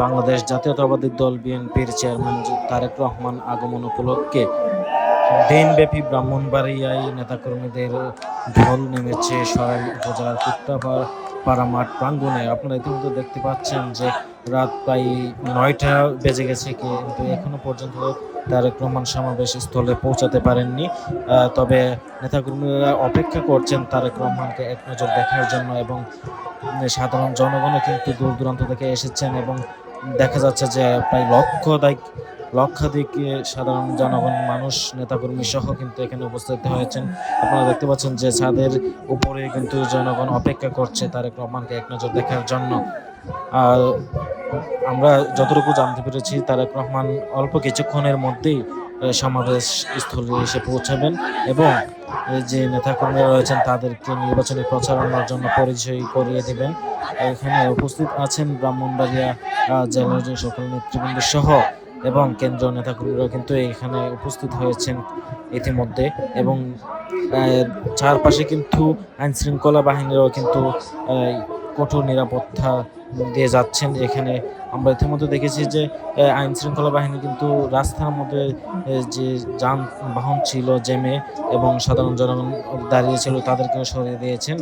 বাংলাদেশ জাতীয়তাবাদী দল বিএনপির চেয়ারম্যান তারেক রহমান আগমন উপলক্ষে দিনব্যাপী ব্রাহ্মণবাড়িয়ায় নেতাকর্মীদের ঢল নেমেছে সরাইল উপজেলার কুত্তাপাড়া মাঠ প্রাঙ্গণে। আপনারা ইতিমধ্যে দেখতে পাচ্ছেন যে রাত প্রায় 9টা বেজে গেছে, কিন্তু এখনো পর্যন্ত তারেক রহমান সমাবেশ স্থলে পৌঁছাতে পারেননি। তবে নেতাকর্মীরা অপেক্ষা করছেন তারেক রহমানকে এক নজর দেখার জন্য, এবং সাধারণ জনগণও কিন্তু দূর দূরান্ত থেকে এসেছেন, এবং দেখা যাচ্ছে যে প্রায় লক্ষাধিক সাধারণ জনগণ, মানুষ, নেতাকর্মী সহ কিন্তু এখানে উপস্থিত হয়েছেন। আপনারা দেখতে পাচ্ছেন যে ছাদের উপরে কিন্তু জনগণ অপেক্ষা করছে তারেক রহমানকে এক নজর দেখার জন্য। আর আমরা যতটুকু জানতে পেরেছি, তারেক রহমান অল্প কিছুক্ষণের মধ্যেই সমাবেশ স্থলে এসে পৌঁছাবেন, এবং যে নেতাকর্মীরা রয়েছেন তাদেরকে নির্বাচনী প্রচারণার জন্য পরিচয় করিয়ে দেবেন। এখানে উপস্থিত আছেন ব্রাহ্মণবাড়িয়া জেলার যে সকল নেতৃবৃন্দ সহ, এবং কেন্দ্রীয় নেতাকর্মীরা কিন্তু এখানে উপস্থিত হয়েছেন ইতিমধ্যে, এবং চারপাশে কিন্তু আইন শৃঙ্খলা বাহিনীরাও কিন্তু কঠোর নিরাপত্তা দিয়ে যাচ্ছেন। এখানে আমরা ইতিমধ্যে দেখেছি যে আইন শৃঙ্খলা বাহিনী কিন্তু রাস্তার মধ্যে যে যানবাহন ছিল জেমে, এবং সাধারণ জনগণ দাঁড়িয়ে ছিল তাদেরকেও সরিয়ে দিয়েছেন।